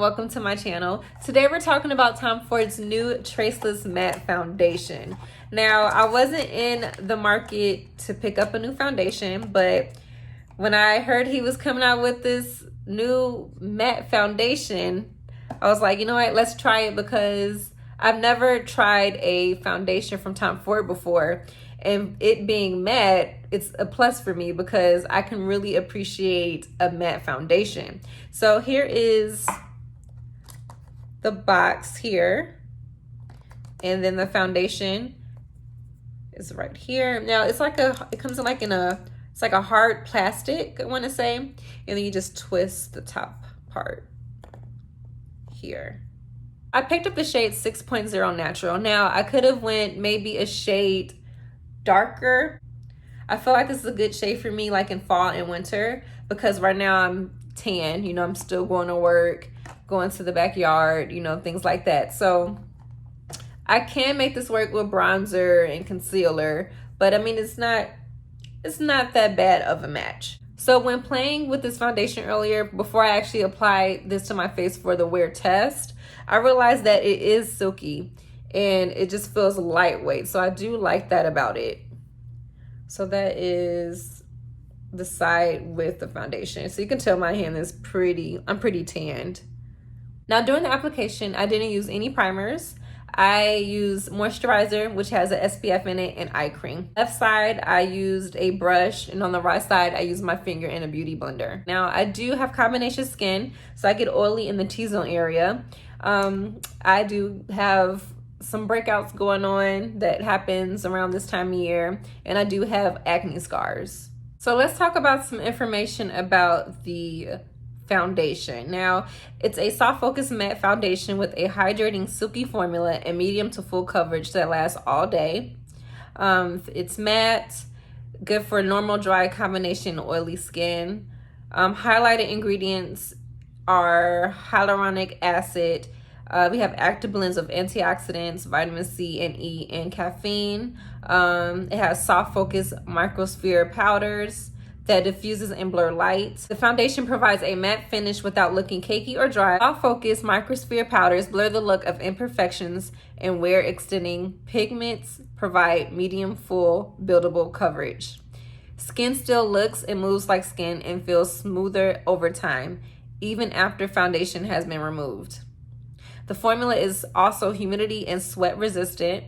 welcome to my channel. Today we're talking about Tom Ford's new Traceless Matte Foundation. Now, I wasn't in the market to pick up a new foundation, but when I heard he was coming out with this new matte foundation, I was like, you know what, let's try it, because I've never tried a foundation from Tom Ford before. And it being matte, it's a plus for me because I can really appreciate a matte foundation. So here is the box here. And then the foundation is right here. Now it's like it comes in like it's like a hard plastic, I want to say. And then you just twist the top part here. I picked up the shade 6.0 Natural. Now I could have went maybe a shade darker. I feel like this is a good shade for me like in fall and winter, because right now I'm tan, you know, I'm still going to work, going to the backyard, you know, things like that. So I can make this work with bronzer and concealer, but I mean, it's not that bad of a match. So when playing with this foundation earlier, before I actually applied this to my face for the wear test, I realized that it is silky and it just feels lightweight. So I do like that about it. So that is the side with the foundation. So you can tell my hand is I'm pretty tanned. Now during the application, I didn't use any primers. I used moisturizer, which has an SPF in it, and eye cream. Left side, I used a brush, and on the right side, I used my finger in a beauty blender. Now, I do have combination skin, so I get oily in the T-zone area. I do have some breakouts going on that happens around this time of year, and I do have acne scars. So let's talk about some information about the foundation. Now, it's a soft focus matte foundation with a hydrating silky formula and medium to full coverage that lasts all day. It's matte, good for normal, dry, combination, oily skin. Highlighted ingredients are hyaluronic acid. We have active blends of antioxidants, vitamin C and E, and caffeine. It has soft focus microsphere powders that diffuses and blur light. The foundation provides a matte finish without looking cakey or dry. Soft focus microsphere powders blur the look of imperfections and wear extending. Pigments provide medium full buildable coverage. Skin still looks and moves like skin and feels smoother over time, even after foundation has been removed. The formula is also humidity and sweat resistant,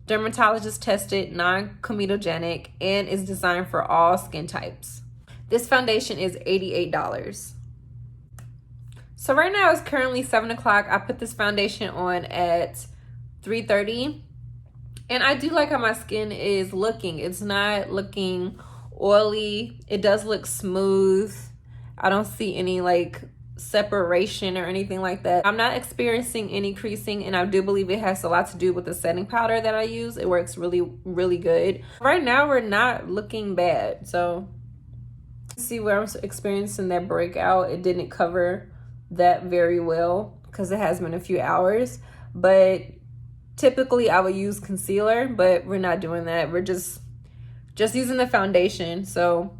dermatologist tested, non-comedogenic, and is designed for all skin types. This foundation is $88. So right now it's currently 7 o'clock. I put this foundation on at 3:30, and I do like how my skin is looking. It's not looking oily. It does look smooth. I don't see any like separation or anything like that. I'm not experiencing any creasing, and I do believe it has a lot to do with the setting powder that I use. It works really, really good. Right now we're not looking bad. So see where I'm experiencing that breakout. It didn't cover that very well because it has been a few hours, but typically I would use concealer, but we're not doing that. We're just using the foundation. So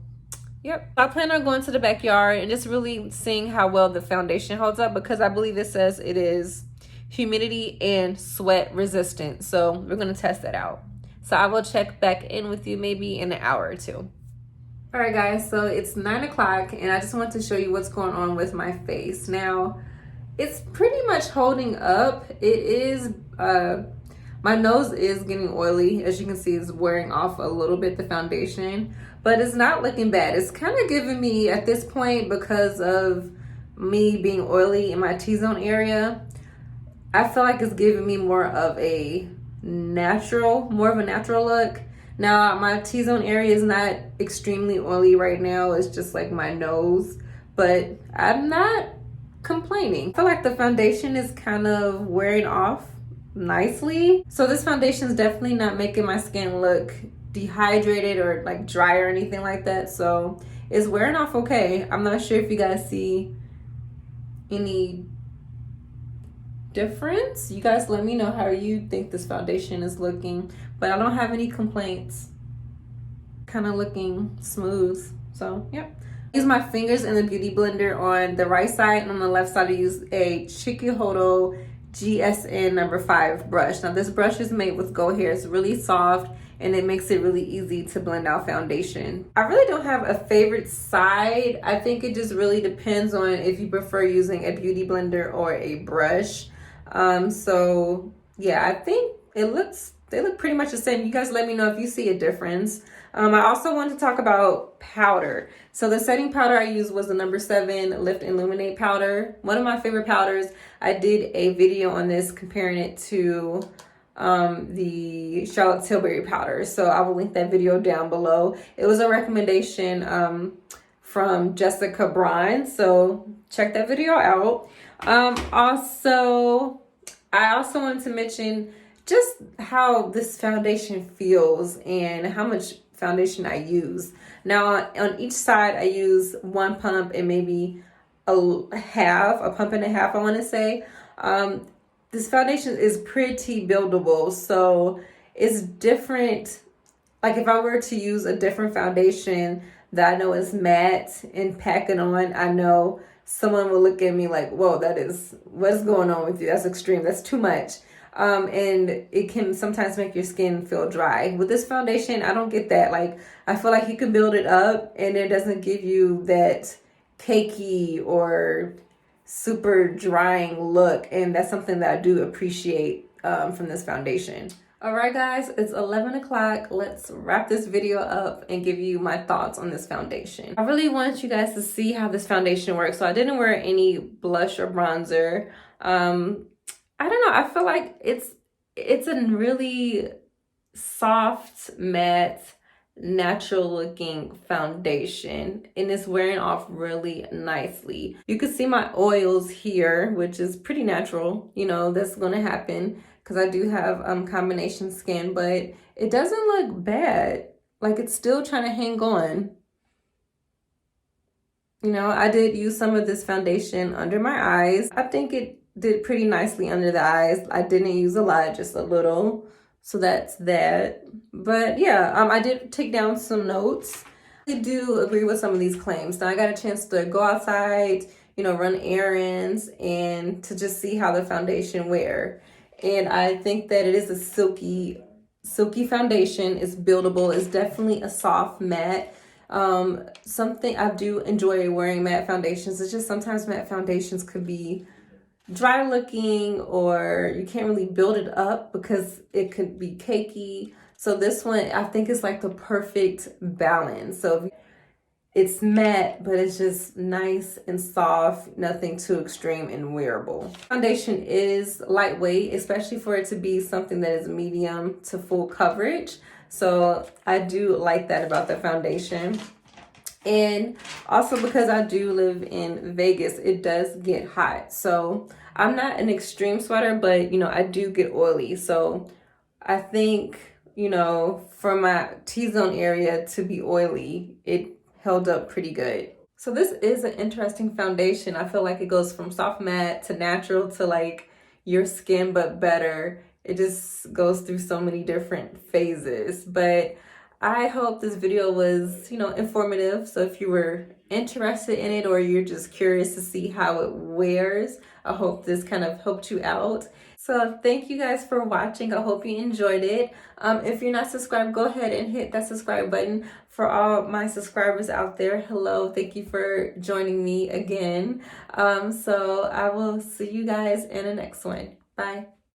yep, I plan on going to the backyard and just really seeing how well the foundation holds up, because I believe it says it is humidity and sweat resistant. So we're going to test that out. So I will check back in with you maybe in an hour or two. All right, guys, so it's 9 o'clock and I just want to show you what's going on with my face. Now, it's pretty much holding up. It is, my nose is getting oily. As you can see, it's wearing off a little bit, the foundation, but it's not looking bad. It's kind of giving me, at this point, because of me being oily in my T-zone area, I feel like it's giving me more of a natural look. Now, my T-zone area is not extremely oily right now. It's just like my nose, but I'm not complaining. I feel like the foundation is kind of wearing off nicely. So this foundation is definitely not making my skin look dehydrated or like dry or anything like that. So it's wearing off okay. I'm not sure if you guys see any difference. You guys let me know how you think this foundation is looking, but I don't have any complaints. Kind of looking smooth. So yep, Use my fingers in the beauty blender on the right side, and on the left side I use a Chikuhodo GSN number 5 brush. Now this brush is made with goat hair. It's really soft and it makes it really easy to blend out foundation. I really don't have a favorite side. I think it just really depends on if you prefer using a beauty blender or a brush. So yeah, I think they look pretty much the same. You guys let me know if you see a difference. I also wanted to talk about powder. So the setting powder I used was the number 7 Lift and Illuminate powder. One of my favorite powders. I did a video on this comparing it to the Charlotte Tilbury powder. So I will link that video down below. It was a recommendation from Jessica Bryan. So check that video out. I also wanted to mention just how this foundation feels and how much foundation I use. Now on each side I use 1 pump and maybe a pump and a half, I want to say. This foundation is pretty buildable, so it's different. Like if I were to use a different foundation that I know is matte and pack it on, I know someone will look at me like, whoa, what's going on with you? That's extreme. That's too much. And it can sometimes make your skin feel dry. With this foundation, I don't get that. Like, I feel like you can build it up and it doesn't give you that cakey or super drying look. And that's something that I do appreciate from this foundation. All right, guys, it's 11 o'clock. Let's wrap this video up and give you my thoughts on this foundation. I really want you guys to see how this foundation works. So I didn't wear any blush or bronzer. I don't know. I feel like it's a really soft, matte, natural looking foundation, and it's wearing off really nicely. You can see my oils here, which is pretty natural. You know, that's going to happen because I do have combination skin, but it doesn't look bad. Like it's still trying to hang on. You know, I did use some of this foundation under my eyes. I think it did pretty nicely under the eyes. I didn't use a lot, just a little. So that's that. But yeah, I did take down some notes. I do agree with some of these claims. Now I got a chance to go outside, you know, run errands and to just see how the foundation wear. And I think that it is a silky foundation. It's buildable. It's definitely a soft matte. Something I do enjoy wearing matte foundations. It's just sometimes matte foundations could be dry looking or you can't really build it up because it could be cakey. So this one I think is like the perfect balance. So it's matte, but it's just nice and soft, nothing too extreme and wearable. Foundation is lightweight, especially for it to be something that is medium to full coverage. So I do like that about the foundation. And also because I do live in Vegas, it does get hot. So I'm not an extreme sweater, but you know, I do get oily. So I think, you know, for my T-zone area to be oily, it held up pretty good. So this is an interesting foundation. I feel like it goes from soft matte to natural to like your skin, but better. It just goes through so many different phases. But I hope this video was, you know, informative. So if you were interested in it or you're just curious to see how it wears, I hope this kind of helped you out. So thank you guys for watching. I hope you enjoyed it. If you're not subscribed, go ahead and hit that subscribe button. For all my subscribers out there, hello, thank you for joining me again. So I will see you guys in the next one. Bye.